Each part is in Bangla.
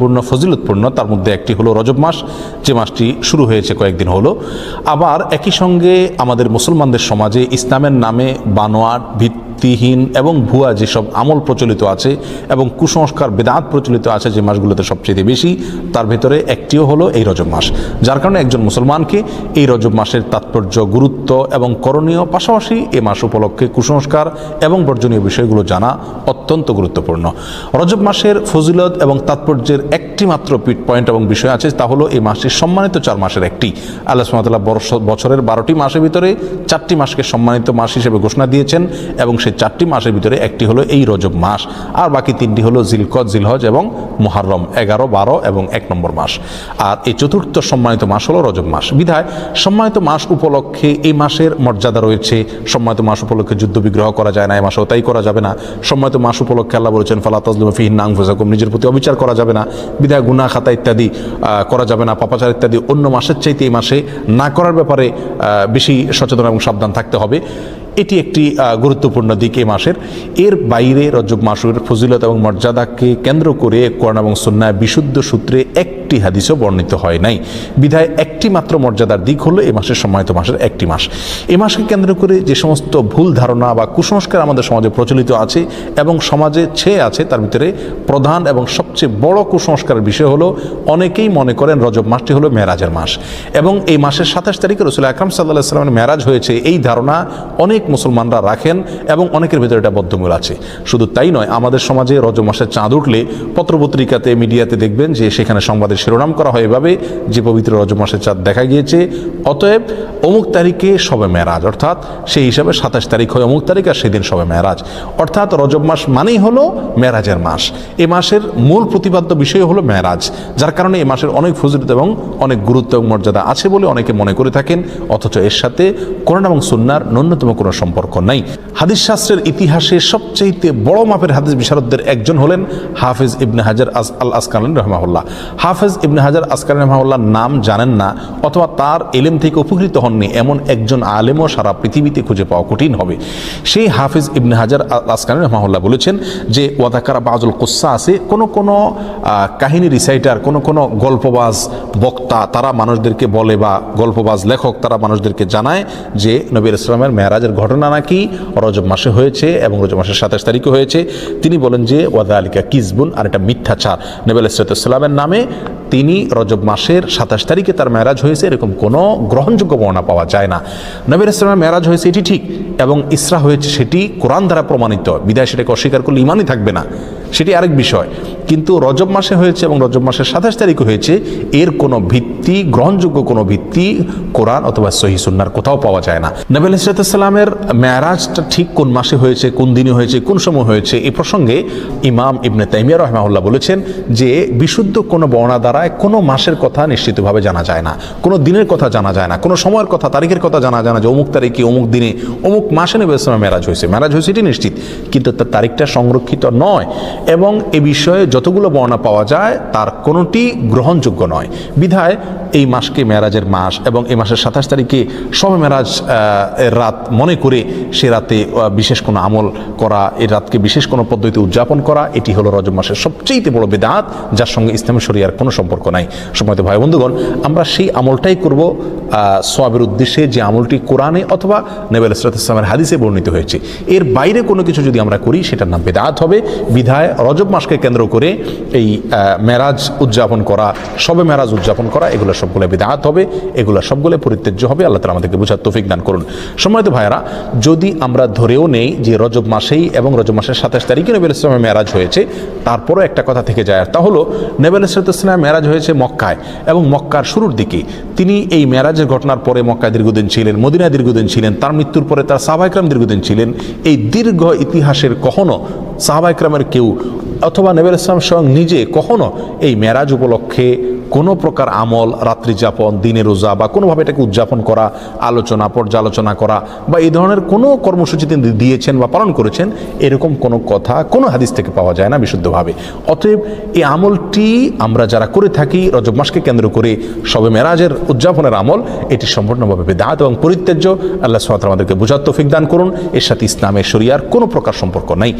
গুরুত্বপূর্ণ ফজিলতপূর্ণ, তার মধ্যে একটি হলো রজব মাস, যে মাসটি শুরু হয়েছে কয়েকদিন হলো। আবার একই সঙ্গে আমাদের মুসলমানদের সমাজে ইসলামের নামে বানোয়াট, ভিত্তিহীন এবং ভুয়া যেসব আমল প্রচলিত আছে এবং কুসংস্কার বেদাত প্রচলিত আছে যে মাসগুলোতে সবচেয়ে বেশি, তার ভেতরে একটিও হলো এই রজব মাস। যার কারণে একজন মুসলমানকে এই রজব মাসের তাৎপর্য, গুরুত্ব এবং করণীয়, পাশাপাশি এ মাস উপলক্ষে কুসংস্কার এবং বর্জনীয় বিষয়গুলো জানা অত্যন্ত গুরুত্বপূর্ণ। রজব মাসের ফজিলত এবং তাৎপর্যের একটি মাত্র পয়েন্ট এবং বিষয় আছে, তা হলো এই মাসটি সম্মানিত 4 মাসের একটি। আল্লাহ সুবহানাহু ওয়া তাআলা বছরের 12টি মাসের ভিতরে 4টি মাসকে সম্মানিত মাস হিসেবে ঘোষণা দিয়েছেন এবং সেই 4টি মাসের ভিতরে একটি হলো এই রজব মাস, আর বাকি 3টি হলো জিলকদ, জিলহজ এবং মুহররম, 11, 12 এবং 1 নম্বর মাস। আর এই চতুর্থ সম্মানিত মাস হলো রজব মাস। বিধায় সম্মানিত মাস উপলক্ষে এই মাসের মর্যাদা রয়েছে। সম্মানিত মাস উপলক্ষে যুদ্ধ বিগ্রহ করা যায় না, এই মাসেও তাই করা যাবে না। সম্মানিত মাস উপলক্ষে আল্লাহ বলেছেন ফালা তাজলিমু ফিহিন্না আনফুসাকুম, নিজের প্রতি অবিচার করা যাবে না। বিধায় গুনাহ খাতা ইত্যাদি করা যাবে না, পাপাচার ইত্যাদি অন্য মাসের চাইতে এই মাসে না করার ব্যাপারে বেশি সচেতন এবং সাবধান থাকতে হবে। এটি একটি গুরুত্বপূর্ণ দিক এই মাসের। এর বাইরে রজব মাসের ফজিলত এবং মর্যাদাকে কেন্দ্র করে কোরআন এবং সুন্নাহ বিশুদ্ধ সূত্রে একটি হাদিসও বর্ণিত হয় নাই। বিধায় একটি মাত্র মর্যাদার দিক হলো এই মাসের সম্মানিত মাসের একটি মাস। এই মাসকে কেন্দ্র করে যে সমস্ত ভুল ধারণা বা কুসংস্কার আমাদের সমাজে প্রচলিত আছে এবং সমাজে ছেয়ে আছে, তার ভিতরে প্রধান এবং সবচেয়ে বড় কুসংস্কারের বিষয় হলো অনেকেই মনে করেন রজব মাসটি হলো মেরাজের মাস এবং এই মাসের 27 তারিখে রাসূল আকরাম সাল্লাল্লাহু আলাইহি ওয়াসাল্লামের মেরাজ হয়েছে, এই ধারণা অনেক মুসলমানরা রাখেন এবং অনেকের ভিতরে এটা বদ্ধমূল আছে। শুধু তাই নয়, আমাদের সমাজে রজব মাসের চাঁদ উঠলে পত্রপত্রিকাতে, মিডিয়াতে দেখবেন যে সেখানে সংবাদের শিরোনাম করা হয় এভাবে যে পবিত্র রজব মাসের চাঁদ দেখা গিয়েছে, অতএব অমুক তারিখে শবে মেরাজ, অর্থাৎ সেই হিসাবে 27 তারিখ হয় অমুক তারিখ আর সেদিন শবে মেরাজ। অর্থাৎ রজব মাস মানেই হলো মেরাজের মাস। এ মাসের মূল প্রতিপাদ্য বিষয় হলো মেরাজ, যার কারণে এই মাসের অনেক ফজিলত এবং অনেক গুরুত্ব এবং মর্যাদা আছে বলে অনেকে মনে করে থাকেন, অথচ এর সাথে কোরআন এবং সুন্নাহর ন্যূনতম কোনো সম্পর্ক নাই। হাদিস শাস্ত্রের ইতিহাসে সবচেয়ে বড় মাপের হাদিস বিশারদদের একজন হলেন হাফেজ ইবনে হাজার আল আসকালানী রাহিমাহুল্লাহ। হাফেজ ইবনে হাজার আসকালানী রাহিমাহুল্লাহর নাম জানেন না অথবা তার ইলম থেকে উপকৃত হননি এমন একজন আলেমও সারা পৃথিবীতে খুঁজে পাওয়া কঠিন হবে। সেই হাফেজ ইবনে হাজার আল আসকালানী রাহিমাহুল্লাহ বলেছেন যে ওয়াদাকারা বাজুল কুসা আছে, কোনো কাহিনী রিসাইটার, কোনো গল্পবাজ বক্তা তারা মানুষদেরকে বলে, বা গল্পবাজ লেখক তারা মানুষদেরকে জানায় যে নবী ইসলামের মেরাজের ঘটনা নাকি রজব মাসে হয়েছে এবং রজব মাসের 27 তারিখে হয়েছে। তিনি বলেন যে ওয়াদালিকা কিজবুন, আর এটা মিথ্যাচার। নবী আলাইহিসসালামের নামে তিনি রজব মাসের 27 তারিখে তার মেরাজ হয়েছে এরকম কোনো গ্রহণযোগ্য বর্ণনা পাওয়া যায় না। নবী ইসলামের মেরাজ হয়েছে এটি ঠিক এবং ইসরা হয়েছে সেটি কোরআন দ্বারা প্রমাণিত, বিদায় সেটাকে অস্বীকার করলে ইমানই থাকবে না, সেটি আরেক বিষয়। কিন্তু রজব মাসে হয়েছে এবং রজব মাসের 27 তারিখে হয়েছে, এর কোনো ভিত্তি, গ্রহণযোগ্য কোনো ভিত্তি কোরআন অথবা সহিহ সুন্নাহর কোথাও পাওয়া যায় না। নবী আলাইহিসসালামের মেরাজটা ঠিক কোন মাসে হয়েছে, কোন দিনে হয়েছে, কোন সময় হয়েছে, এই প্রসঙ্গে ইমাম ইবনে তাইমিয়া রাহিমাহুল্লাহ বলেছেন যে বিশুদ্ধ কোনো বর্ণনা দ্বারায় কোনো মাসের কথা নিশ্চিতভাবে জানা যায় না, কোনো দিনের কথা জানা যায় না, কোনো সময়ের কথা, তারিখের কথা জানা যায় না যে অমুক তারিখে অমুক দিনে অমুক মাসে নবী আলাইহিসসালামের মেরাজ হয়েছে। মেরাজ হয়েছে এটি নিশ্চিত, কিন্তু তার তারিখটা সংরক্ষিত নয় এবং এ বিষয়ে যতগুলো বর্ণনা পাওয়া যায় তার কোনোটি গ্রহণযোগ্য নয়। বিধায় এই মাসকে মেরাজের মাস এবং এই মাসের 27 তারিখে শবে মেরাজ এর রাত মনে করে সে রাতে বিশেষ কোনো আমল করা, এই রাতকে বিশেষ কোনো পদ্ধতিতে উদযাপন করা, এটি হলো রজব মাসের সবচেয়ে বড় বিদআত, যার সঙ্গে ইসলামী শরিয়ার কোনো সম্পর্ক নাই। সম্মানিত ভাই বন্ধুগণ, আমরা সেই আমলটাই করব সওয়াবের উদ্দেশ্যে যে আমলটি কোরআনে অথবা নবী আলাইহিসসালামের হাদিসে বর্ণিত হয়েছে। এর বাইরে কোনো কিছু যদি আমরা করি সেটার নাম বিদআত হবে। বিধায় রজব মাসকে কেন্দ্র করে এই মেরাজ উদযাপন করা, শবে মেরাজ উদযাপন করা, এগুলো সবগুলো বিদআত হবে, এগুলো সবগুলো পরিত্যাজ্য হবে। আল্লাহ তাআলা আমাদেরকে বুঝার তৌফিক দান করুন। সম্মানিত ভাইরা, যদি আমরা ধরেও নেই যে রজব মাসেই এবং রজব মাসের 27 তারিখে নবী আলাইহিসসালামের মেরাজ হয়েছে, তারপরও একটা কথা থেকে যায়, তা হলো নবী আলাইহিসসালামের মেরাজ হয়েছে মক্কায় এবং মক্কার শুরুর দিকে। তিনি এই মেরাজের ঘটনার পরে মক্কায় দীর্ঘদিন ছিলেন, মদিনায় দীর্ঘদিন ছিলেন, তার মৃত্যুর পরে তার সাহাবায়ে কেরাম দীর্ঘদিন ছিলেন। এই দীর্ঘ ইতিহাসের কখনো সাহাবায়ে কেরামের কেউ অথবা নবী আলাইহিস সালাম স্বয়ং নিজে কখনো এই মেরাজ উপলক্ষে কোনো প্রকার আমল, রাত্রি যাপন, দিনে রোজা বা কোনোভাবে এটাকে উদযাপন করা, আলোচনা, পর্যালোচনা করা বা এই ধরনের কোনো কর্মসূচি তিনি দিয়েছেন বা পালন করেছেন, এরকম কোনো কথা কোনো হাদিস থেকে পাওয়া যায় না বিশুদ্ধভাবে। অতএব এই আমলটি আমরা যারা করে থাকি রজব মাসকে কেন্দ্র করে শবে মেরাজের উদযাপনের আমল, এটি সম্পূর্ণভাবে বিদআত এবং পরিত্যাজ্য। আল্লাহ সুবহানাহু ওয়া তাআলা আমাদেরকে বুঝার তৌফিক দান করুন। এর সাথে ইসলামের শরিয়ার কোনো প্রকার সম্পর্ক নাই।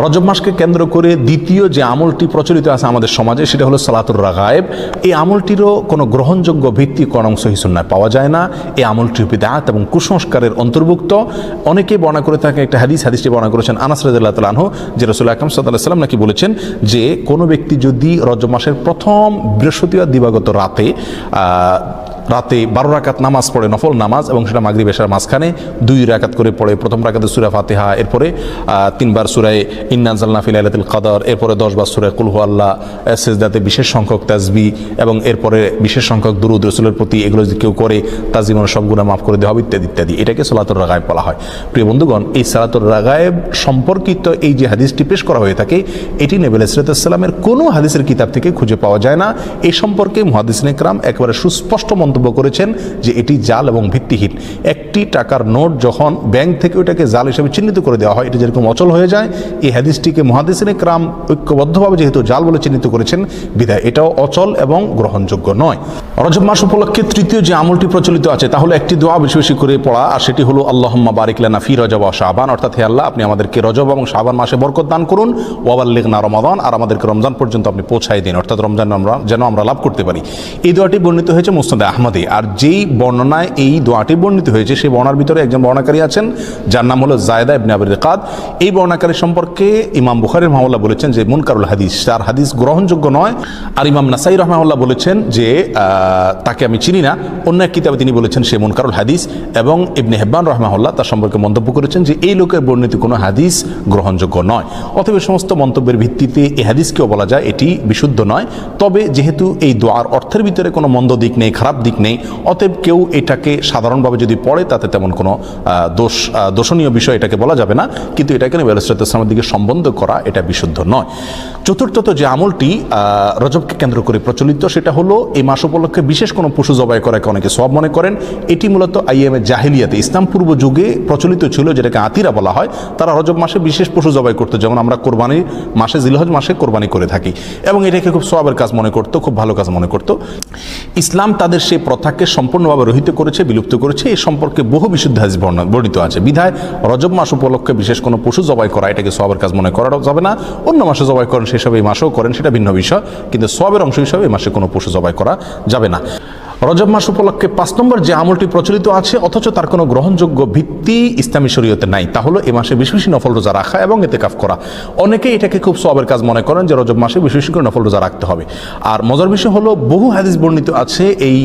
রজব মাসকে কেন্দ্র করে দ্বিতীয় যে আমলটি প্রচলিত আছে আমাদের সমাজে সেটা হলো সালাতুর রাগায়েব। এই আমলটিরও কোনো গ্রহণযোগ্য ভিত্তি কোরআন সহিহ সুন্নাহয় পাওয়া যায় না। এই আমলটি বিদআত এবং কুসংস্কারের অন্তর্ভুক্ত। অনেকেই বর্ণনা করে থাকে একটা হাদিসটি বর্ণনা করেছেন আনাস রাদিয়াল্লাহু তাআলা আনহু, যে রাসূলুল্লাহ আকরাম সাল্লাল্লাহু আলাইহি ওয়াসাল্লাম নাকি বলেছেন যে কোনো ব্যক্তি যদি রজব মাসের প্রথম বৃহস্পতিবার দিবাগত রাতে 12 রাকাত নামাজ পড়ে, নফল নামাজ, এবং সেটা মাগরিব এশার মাঝখানে 2 রাকাত করে পড়ে, প্রথম রাকাতে সূরা ফাতিহা, এরপরে 3 বার সূরা ইন্না আনজালনা ফি লাইলাতুল কদর, এরপরে 10 বার সূরা কুল হুয়াল্লাহ, সিজদাতে বিশেষ সংখ্যক তাসবিহ এবং এরপরে বিশেষ সংখ্যক দুরূদ রাসূলের প্রতি, এগুলো যদি কেউ করে তার জীবনের সব গুনাহ মাফ করে দেওয়া হবে ইত্যাদি ইত্যাদি। এটাকে সালাতুর রাগায়েব বলা হয়। প্রিয় বন্ধুগণ, এই সালাতুর রাগায়েব সম্পর্কিত এই যে হাদিসটি পেশ করা হয়ে থাকে, এটি নবী আলাইহিস সালামের কোনো হাদিসের কিতাব থেকে খুঁজে পাওয়া যায় না। এই সম্পর্কে মুহাদ্দিসিনে কেরাম একেবারে সুস্পষ্ট মন্তব্য করেছেন যে এটি জাল এবং ভিত্তিহীন। একটি টাকার নোট যখন ব্যাংক থেকে ওইটাকে জাল হিসেবে চিহ্নিত করে দেওয়া হয়, এটা যেরকম অচল হয়ে যায়, এই হাদিসটিকে মুহাদ্দিসিনে কেরাম ঐক্যবদ্ধভাবে যেহেতু জাল বলে চিহ্নিত করেছেন, বিধায় এটাও অচল এবং গ্রহণযোগ্য নয়। রজব মাস উপলক্ষে তৃতীয় যে আমলটি প্রচলিত আছে তা হলো একটি দোয়া বেশি বেশি করে পড়া, আর সেটি হলো আল্লাহুম্মা বারিক লানা ফি রজব ওয়া শাবান, অর্থাৎ হে আল্লাহ, আপনি আমাদেরকে রজব এবং শাবান মাসে বরকত দান করুন, ওয়া বাল্লিগনা রমাদান, আর আমাদেরকে রমজান পর্যন্ত আপনি পৌঁছায় দিন, অর্থাৎ রমজান যেন আমরা লাভ করতে পারি। এই দোয়াটি বর্ণিত হয়েছে মুসনাদে আহমদে। আর যেই বর্ণনায় এই দোয়াটি বর্ণিত হয়েছে সেই বর্ণনার ভিতরে একজন বর্ণাকারী আছেন যার নাম হলো জায়দা ইবনে আবি রিকাদ। এই বর্ণাকারী সম্পর্কে ইমাম বুখারী রাহিমাহুল্লাহ বলেছেন যে মুনকারুল হাদিস, তার হাদিস গ্রহণযোগ্য নয়। আর ইমাম নাসাই রাহিমাহুল্লাহ বলেছেন যে তাকে আমি চিনি না। অন্য এক কিতাবে তিনি বলেছেন সে মুনকারুল হাদিস, এবং ইবনে হিব্বান রাহিমাহুল্লাহ তার সম্পর্কে মন্তব্য করেছেন যে এই লোকের বর্ণিত কোনো হাদিস গ্রহণযোগ্য নয়। অতএব সমস্ত মন্তব্যের ভিত্তিতে এই হাদিসকেও বলা যায় এটি বিশুদ্ধ নয়। তবে যেহেতু এই দোয়ার অর্থের ভিতরে কোনো মন্দ দিক নেই, খারাপ দিক নেই, অতএব কেউ এটাকে সাধারণভাবে যদি পড়ে তাতে তেমন কোনো দোষণীয় বিষয় এটাকে বলা যাবে না, কিন্তু এটাকে নবী আলাইহিস সালামের দিকে সম্বন্ধ করা এটা বিশুদ্ধ নয়। চতুর্থত যে আমলটি রজবকে কেন্দ্র করে প্রচলিত সেটা হলো এই মাস উপলক্ষে বিশেষ কোনো পশু জবাই করাকে অনেকে সওয়াব মনে করেন। এটি মূলত আইয়ামে জাহিলিয়াতে, ইসলাম পূর্ব যুগে প্রচলিত ছিল, যেটাকে আতিরা বলা হয়। তারা রজব মাসে বিশেষ পশু জবাই করতো, যেমন আমরা কোরবানির মাসে জিলহজ মাসে কোরবানি করে থাকি, এবং এটাকে খুব সওয়াবের কাজ মনে করতো, খুব ভালো কাজ মনে করতো। ইসলাম তাদের সেই প্রথাকে সম্পূর্ণভাবে রহিত করেছে, বিলুপ্ত করেছে। এই সম্পর্কে বহু বিশুদ্ধ হাদিস বর্ণিত আছে। বিধায় রজব মাস উপলক্ষে বিশেষ কোনো পশু জবাই করা এটাকে সওয়াবের কাজ মনে করা যাবে না। অন্য মাসে জবাই করেন সেসব এই মাসেও করেন, সেটা ভিন্ন বিষয়, কিন্তু সওয়াবের অংশ হিসাবে এই মাসে কোনো পশু জবাই করা যাবে না। রজব মাস উপলক্ষে 5 নম্বর যে আমলটি প্রচলিত আছে অথচ তার কোনো গ্রহণযোগ্য ভিত্তি ইসলামী শরীয়তে নাই, তা হলো এ মাসে বেশি বেশি নফল রোজা রাখা এবং ইতিকাফ করা। অনেকেই এটাকে খুব সওয়াবের কাজ মনে করেন যে রজব মাসে বেশি বেশি করে নফল রোজা রাখতে হবে। আর মজার বিষয় হলো বহু হাদিস বর্ণিত আছে এই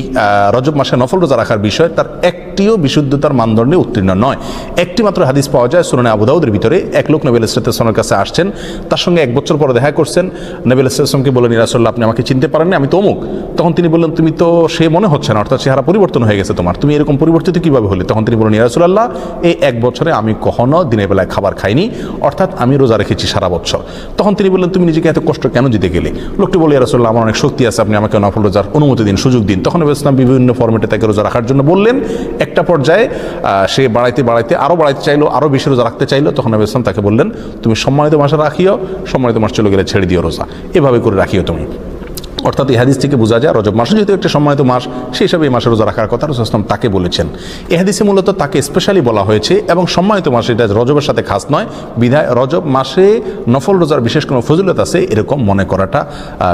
রজব মাসে নফল রোজা রাখার বিষয়, তার একটিও বিশুদ্ধতার মানদণ্ডে উত্তীর্ণ নয়। একটি মাত্র হাদিস পাওয়া যায় সুনানে আবু দাউদের ভিতরে। এক লোক নবী আলাইহিস সালামের কাছে আসছেন, তার সঙ্গে 1 বছর পরে দেখা করছেন। নবী আলাইহিস সালামকে বললেন, ইয়া রাসূলুল্লাহ, আপনি আমাকে চিনতে পারেননি, আমি তো অমুক। তখন তিনি বললেন, তুমি তো সে মনে হচ্ছে না, অর্থাৎ চেহারা পরিবর্তন হয়ে গেছে তোমার, তুমি এরকম পরিবর্তিত কিভাবে হলে? তখন তিনি বললেন, ইয়া রাসূলুল্লাহ, এই 1 বছরে আমি কখনো দিনের বেলায় খাবার খাইনি, অর্থাৎ আমি রোজা রেখেছি সারা বছর। তখন তিনি বললেন, তুমি নিজেকে এত কষ্ট কেন দিতে গেলে? লোকটি বলে, ইয়া রাসূলুল্লাহ, আমার অনেক শক্তি আছে, আপনি আমাকে নফল রোজার অনুমতি দিন, সুযোগ দিন। তখন নবী ইসলাম বিভিন্ন ফরম্যাটে তাকে রোজা রাখার জন্য বললেন। একটা পর্যায়ে সে বাড়াইতে আরও বাড়াইতে চাইলো, আরও বেশি রোজা রাখতে চাইলো। তখন নবী ইসলাম তাকে বললেন, তুমি সম্মানিত মাসে রাখিও, সম্মানিত মাস চলে গেলে ছেড়ে দিও রোজা, এভাবে করে রাখিও তুমি। অর্থাৎ এই হাদিস থেকে বোঝা যায় রজব মাস যেহেতু একটা সম্মানিত মাস, সেই হিসাবে এই মাসে রোজা রাখার কথা রাসূল সাল্লাল্লাহু আলাইহি ওয়াসাল্লাম তাকে বলেছেন। এই হাদিসে মূলত তাকে স্পেশালি বলা হয়েছে, এবং সম্মানিত মাস, এটা রজবের সাথে খাস নয়। বিধায় রজব মাসে নফল রোজার বিশেষ কোনো ফজিলত আছে এরকম মনে করাটা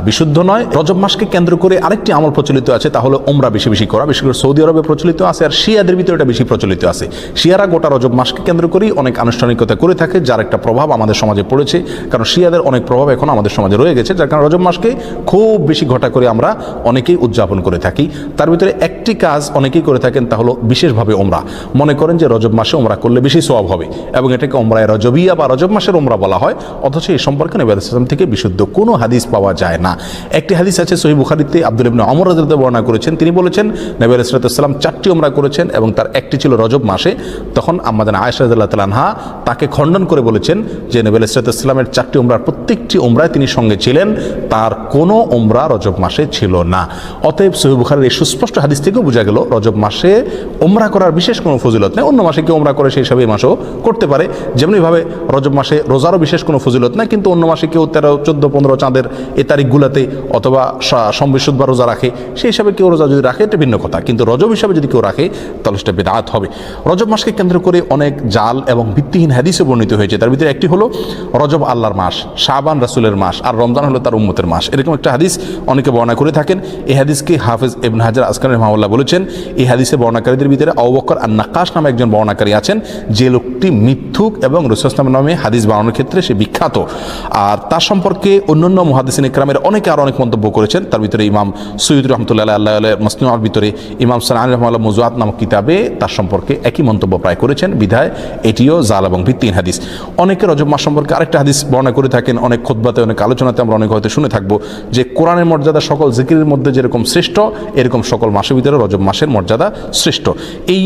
বিশুদ্ধ নয়। রজব মাসকে কেন্দ্র করে আরেকটি আমল প্রচলিত আছে, তা হলো উমরা বেশি বেশি করা। বিশেষ করে সৌদি আরবে প্রচলিত আছে, আর শিয়াদের ভিতরে এটা বেশি প্রচলিত আছে। শিয়ারা গোটা রজব মাসকে কেন্দ্র করেই অনেক আনুষ্ঠানিকতা করে থাকে, যার একটা প্রভাব আমাদের সমাজে পড়েছে। কারণ শিয়াদের অনেক প্রভাব এখন আমাদের সমাজে রয়ে গেছে, যার কারণে রজব মাসকে খুব বেশি ঘটা করে আমরা অনেকেই উদযাপন করে থাকি। তার ভিতরে একটি কাজ অনেকেই করে থাকেন, তা হলো বিশেষভাবে উমরা। মনে করেন যে রজব মাসে উমরা করলে বেশি সওয়াব হবে, এবং এটাকে উমরায়ে রজবিয়া বা রজব মাসের উমরা বলা হয়। অথচ এই সম্পর্কে নবী আলাইহিস সালাম থেকে বিশুদ্ধ কোনো হাদিস পাওয়া যায় না। একটি হাদিস আছে সহিহ বুখারীতে, আব্দুল্লাহ ইবনে ওমর রাদিয়াল্লাহু আনহু বর্ণনা করেছেন। তিনি বলেছেন নবী আলাইহিস সালাম 4টি উমরা করেছেন, এবং তার একটি ছিল রজব মাসে। তখন আম্মা জান আয়েশা রাদিয়াল্লাহু তাআলা আনহা তাকে খণ্ডন করে বলেছেন যে নবী আলাইহিস সালামের 4টি উমরার প্রত্যেকটি উমরায় তিনি সঙ্গে ছিলেন, তার কোনো উমরা ওমরা রজব মাসে ছিল না। অতএব সহিহ বুখারীর এই সুস্পষ্ট হাদিস থেকেও বোঝা গেল রজব মাসে ওমরা করার বিশেষ কোনো ফজিলত নেই। অন্য মাসে কেউ ওমরা করে সেই হিসাবে এই মাসেও করতে পারে, যেমনিভাবে রজব মাসে রোজারও বিশেষ কোনো ফজিলত নেই, কিন্তু অন্য মাসে কেউ 13, 14, 15 চাঁদের এই তারিখগুলোতে অথবা সম্বিশুদ্ধ রোজা রাখে, সেই হিসাবে কেউ রোজা যদি রাখে এটা ভিন্ন কথা, কিন্তু রজব হিসাবে যদি কেউ রাখে তাহলে সেটা বিদআত হবে। রজব মাসকে কেন্দ্র করে অনেক জাল এবং ভিত্তিহীন হাদিসে বর্ণিত হয়েছে। তার ভিতরে একটি হলো রজব আল্লাহর মাস, শাবান রাসূলের মাস, আর রমজান হলো তার উম্মতের মাস। এরকম একটা হাদিস অনেকে বর্ণনা করে থাকেন। এই হাদিসকে হাফেজ ইবনে হাজার আসকালানি রাহিমাহুল্লাহ বলেছেন, এই হাদিসে বর্ণনাকারীদের ভিতরে আবু বকর আন-নাক্কাশ নামে একজন বর্ণনাকারী আছেন, যে লোকটি মিথ্যুক এবং রাসূল সাল্লাল্লাহু আলাইহি ওয়াসাল্লাম নামে হাদিস বানানোর ক্ষেত্রে সে বিখ্যাত। আর তার সম্পর্কে অন্যান্য মুহাদ্দিসিন ইকরামের অনেকে আরো অনেক মন্তব্য করেছেন। তার ভিতরে ইমাম সুয়ুতি রাহমাতুল্লাহি আলাইহি মুসনিদের ভিতরে ইমাম সানানি রাহিমাহুল্লাহ মুজওয়াত নামক কিতাবে তার সম্পর্কে একই মন্তব্য প্রায় করেছেন। বিধায় এটিও জাল এবং ভিত্তিহীন হাদিস। অনেকে রজব মাস সম্পর্কে আরেকটা হাদিস বর্ণনা করে থাকেন, অনেক খুতবাতে অনেক আলোচনাতে আমরা অনেক হয়তো শুনে থাকবো, যে কোরআনের মর্যাদা সকল জিকিরের মধ্যে যেরকম শ্রেষ্ঠ, এরকম সকল মাসের ভিতরে রজব মাসের মর্যাদা শ্রেষ্ঠ। এই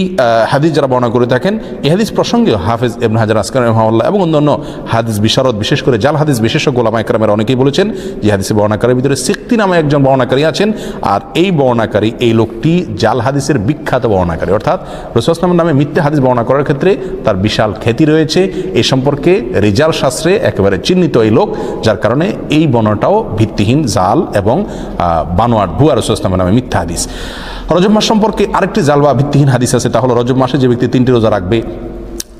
হাদিস যারা বর্ণনা করে থাকেন, এই হাদিস প্রসঙ্গে হাফেজ ইবনে হাজার আসকালানি রাহিমাহুল্লাহ এবং অন্যান্য হাদিস বিশারদ, বিশেষ করে জাল হাদিস বিশেষজ্ঞ উলামা ইকরামের অনেকেই বলেছেন যে হাদিসে বর্ণনাকারীর ভিতরে সিক্তি নামে একজন বর্ণনাকারী আছেন, আর এই বর্ণনাকারী, এই লোকটি জাল হাদিসের বিখ্যাত বর্ণনাকারী, অর্থাৎ রাসূল সাল্লাল্লাহু আলাইহি ওয়াসাল্লামের নামে মিথ্যা হাদিস বর্ণনা করার ক্ষেত্রে তার বিশাল খ্যাতি রয়েছে। এই সম্পর্কে রিজাল শাস্ত্রে একেবারে চিহ্নিত এই লোক, যার কারণে এই বর্ণনাটাও ভিত্তিহীন, জাল এবং বানোয়াট, ভুয়া রাসূল সাল্লাল্লাহু আলাইহি ওয়াসাল্লামের নামে মিথ্যা হাদিস। রজব মাস সম্পর্কে আরেকটি জাল বা ভিত্তিহীন হাদিস আছে, তা হলো রজব মাসে যে ব্যক্তি 3টি রোজা রাখবে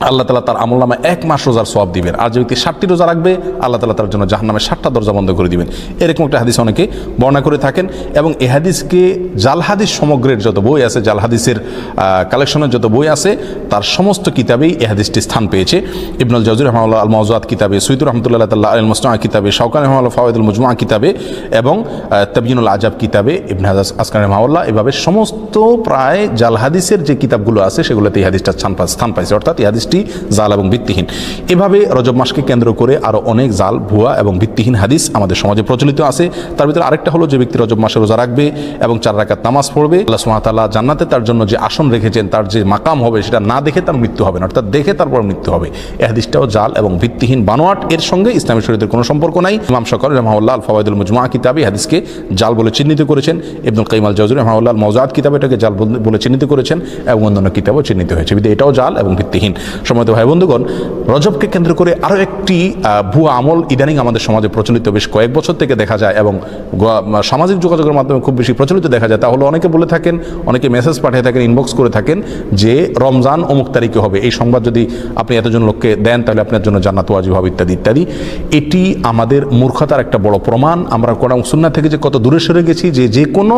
আল্লাহ তাআলা তার আমলনামায় 1 মাস রোজার সওয়াব দিবেন, আর যে ব্যক্তি 60টি রোজা রাখবে আল্লাহ তাআলা তার জন্য জাহান্নামের 60টা দরজা বন্ধ করে দিবেন। এরকম একটা হাদিস অনেকে বর্ণনা করে থাকেন, এবং এই হাদিসকে জাল হাদিস সমগ্রের যত বই আছে, জাল হাদিসের কালেকশনের যত বই আছে, তার সমস্ত কিতাবেই এই হাদিসটি স্থান পেয়েছে। ইবনুল জাওজি রাহিমাহুল্লাহ আল মাওজুআত কিতাবে, সুয়ুতি রাহমাতুল্লাহি তাআলা আল মুসনাআ কিতাবে, শাওকানি রাহিমাহুল্লাহ ফাওয়াইদুল মুজমুআ কিতাবে এবং তাবয়িনুল আজাব কিতাবে, ইবনে হাজার আসকালানি রাহিমাহুল্লাহ, এভাবে সমস্ত প্রায় জাল হাদিসের যে কিতাবগুলো আছে সেগুলোতে এই হাদিসটা স্থান পাইছে, অর্থাৎ এই হাদিসটি জাল এবং ভিত্তিহীন। এভাবে রজব মাসকে কেন্দ্র করে আরো অনেক জাল, ভুয়া এবং ভিত্তিহীন হাদিস আমাদের সমাজে প্রচলিত আছে। তার ভিতরে আরেকটা হলো, যে ব্যক্তি রজব মাসে রোজা রাখবে এবং 4 রাকাত নামাজ পড়বে, আল্লাহ সুবহানাহু ওয়া তাআলা জান্নাতে তার জন্য যে আসন রেখেছেন, তার যে মাকাম হবে, সেটা না দেখে তার মৃত্যু হবে না, অর্থাৎ দেখে তারপর মৃত্যু হবে। এই হাদিসটাও জাল এবং ভিত্তিহীন, বানোয়াট। এর সঙ্গে ইসলামী শরীয়তের কোনো সম্পর্ক নাই। ইমাম শাওকানি রাহিমাহুল্লাহ আল ফাওয়াইদুল মুজমুআ কিতাবে হাদিসকে জাল বলে চিহ্নিত করেছেন। ইবনুল কাইয়িম আল জাওজি রাহিমাহুল্লাহ আল মাওজুআত কিতাবে এটাকে জাল বলে চিহ্নিত করেছেন, এবং অন্যান্য কিতাবও চিহ্নিত হয়েছে। এটাও জাল এবং ভিত্তিহীন। সম্মানিত ভাই বন্ধুগণ, রজবকে কেন্দ্র করে আরো একটি ভুয়া আমল ইদানিং আমাদের সমাজে প্রচলিত, বেশ কয়েক বছর থেকে দেখা যায় এবং সামাজিক যোগাযোগের মাধ্যমে খুব বেশি প্রচলিত দেখা যায়। তা হলো, অনেকে বলে থাকেন, অনেকে মেসেজ পাঠিয়ে থাকেন, ইনবক্স করে থাকেন যে রমজান অমুক তারিখে হবে, এই সংবাদ যদি আপনি এতজন লোককে দেন তাহলে আপনার জন্য জান্নাত ওয়াজিব হবে, ইত্যাদি ইত্যাদি। এটি আমাদের মূর্খতার একটা বড় প্রমাণ। আমরা কোরআন সুন্নাহ থেকে যে কত দূরে সরে গেছি, যে কোনো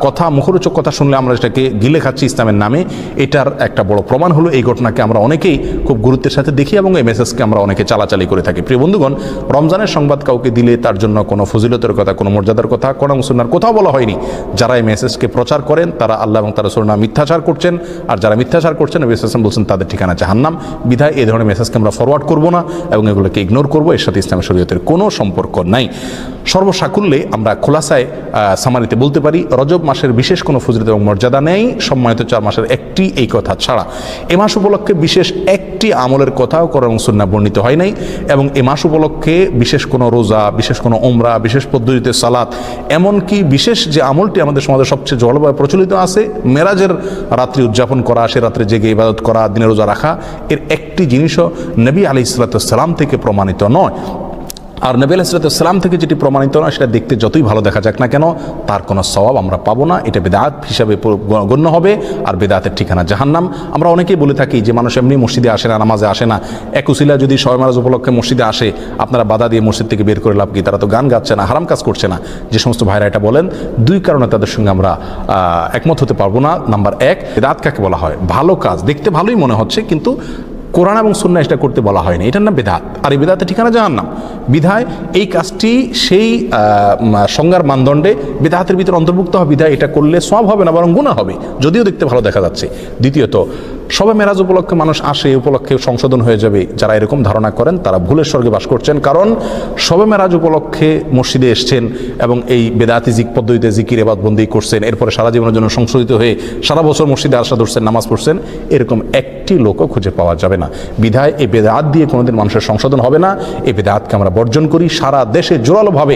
কথা, মুখরোচক কথা শুনলে আমরা সেটাকে গিলে খাচ্ছি ইসলামের নামে, এটার একটা বড় প্রমাণ হলো এই ঘটনাকে আমরা অনেকেই খুব গুরুত্বের সাথে দেখি এবং এই মেসেজকে আমরা অনেকে চালাচালি করে থাকি। প্রিয় বন্ধুগণ, রমজানের সংবাদ কাউকে দিলে তার জন্য কোনো ফজিলতের কথা, কোনো মর্যাদার কথা কোরআন সুন্নাহর কোথাও বলা হয়নি। যারা এই মেসেজকে প্রচার করেন তারা আল্লাহ এবং তার রাসূলের নামে মিথ্যাচার করছেন, আর যারা মিথ্যাচার করছেন নবী সাল্লাল্লাহু আলাইহি ওয়াসাল্লাম বলছেন তাদের ঠিকানা জাহান্নাম। বিধায় এই ধরনের মেসেজকে আমরা ফরওয়ার্ড করব না এবং এগুলোকে ইগনোর করব, এর সাথে ইসলামী শরীয়তের কোনো সম্পর্ক নাই। সর্বসাকুল্যে আমরা খোলাসায় সামারিতে বলতে পারি, রজব মাসের বিশেষ কোনো ফজিলত এবং মর্যাদা নেই সম্মানিত 4 মাসের একটি, এই কথা ছাড়া। এ মাস উপলক্ষে বিশেষ একটি আমলের কথাও কোরআন এবং সুন্নাহ বর্ণিত হয় নাই, এবং এ মাস উপলক্ষে বিশেষ কোনো রোজা, বিশেষ কোনো উমরা, বিশেষ পদ্ধতিতে সালাত, এমনকি বিশেষ যে আমলটি আমাদের সমাজে সবচেয়ে জলবায়ু প্রচলিত আছে, মেরাজের রাত্রি উদযাপন করা, সে রাত্রে জেগে ইবাদত করা, দিনে রোজা রাখা, এর একটি জিনিসও নবী আলাইহিস সালাম থেকে প্রমাণিত নয়। আর নবী আলাইহিস সালাম থেকে যেটি প্রমাণিত নয়, সেটা দেখতে যতই ভালো দেখা যাক না কেন, তার কোনো সওয়াব আমরা পাবো না। এটা বেদাত হিসাবে গণ্য হবে, আর বেদাতের ঠিকানা জাহান্নাম। আমরা অনেকেই বলে থাকি যে মানুষ এমনি মসজিদে আসে না, নামাজে আসে না, এক উসিলা যদি শবে মেরাজ উপলক্ষে মসজিদে আসে, আপনারা বাধা দিয়ে মসজিদ থেকে বের করে লাভ কি? তারা তো গান গাচ্ছে না, হারাম কাজ করছে না। যে সমস্ত ভাইরা এটা বলেন, 2 কারণে তাদের সঙ্গে আমরা একমত হতে পারবো না। নাম্বার 1, বেদাত কাকে বলা হয়? ভালো কাজ, দেখতে ভালোই মনে হচ্ছে, কিন্তু কোরআন এবং সুন্নাহ এটা করতে বলা হয়নি, এটার নাম বেদাত, আর এই বেদাতের ঠিকানা জাহান্নাম। বিধায় এই কাজটি সেই সংজ্ঞার মানদণ্ডে বেদাতের ভিতরে অন্তর্ভুক্ত হবে। বিধায় এটা করলে সওয়াব হবে না, বরং গুনাহ হবে, যদিও দেখতে ভালো দেখা যাচ্ছে। দ্বিতীয়ত, শবে মেরাজ উপলক্ষে মানুষ আসে, উপলক্ষে সংশোধন হয়ে যাবে, যারা এরকম ধারণা করেন তারা ভুলের স্বর্গে বাস করছেন। কারণ শবে মেরাজ উপলক্ষে মসজিদে এসছেন এবং এই বেদাতি পদ্ধতিতে জিকির ইবাদতবন্দি করছেন, এরপরে সারা জীবনের জন্য সংশোধিত হয়ে সারা বছর মসজিদে আসা ধরছেন, নামাজ পড়ছেন, এরকম একটি লোকও খুঁজে পাওয়া যাবে না। বিধায় এই বেদাত দিয়ে কোনোদিন মানুষের সংশোধন হবে না। এই বেদাতকে আমরা বর্জন করি। সারা দেশে জোরালোভাবে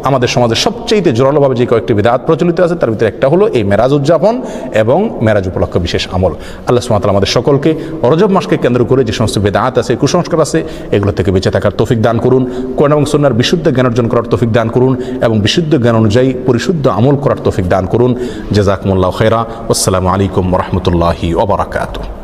আমাদের সমাজের সবচেয়ে জোরালোভাবে যে কয়েকটি বিদআত প্রচলিত আছে তার ভিতরে একটা হলো এই মেরাজ উদযাপন এবং মেরাজ উপলক্ষে বিশেষ আমল। আল্লাহ সুবহানাহু ওয়া তাআলা আমাদের সকলকে রজব মাসকে কেন্দ্র করে যে সমস্ত বিদআত আছে, কুসংস্কার আছে, এগুলো থেকে বেঁচে থাকার তৌফিক দান করুন। কোরআন এবং সুন্নাহর বিশুদ্ধ জ্ঞান অর্জন করার তৌফিক দান করুন এবং বিশুদ্ধ জ্ঞান অনুযায়ী পরিশুদ্ধ আমল করার তৌফিক দান করুন। জাযাকুমুল্লাহু খায়রা। আসসালামু আলাইকুম ওয়া রাহমাতুল্লাহি ওয়া বারাকাতুহু।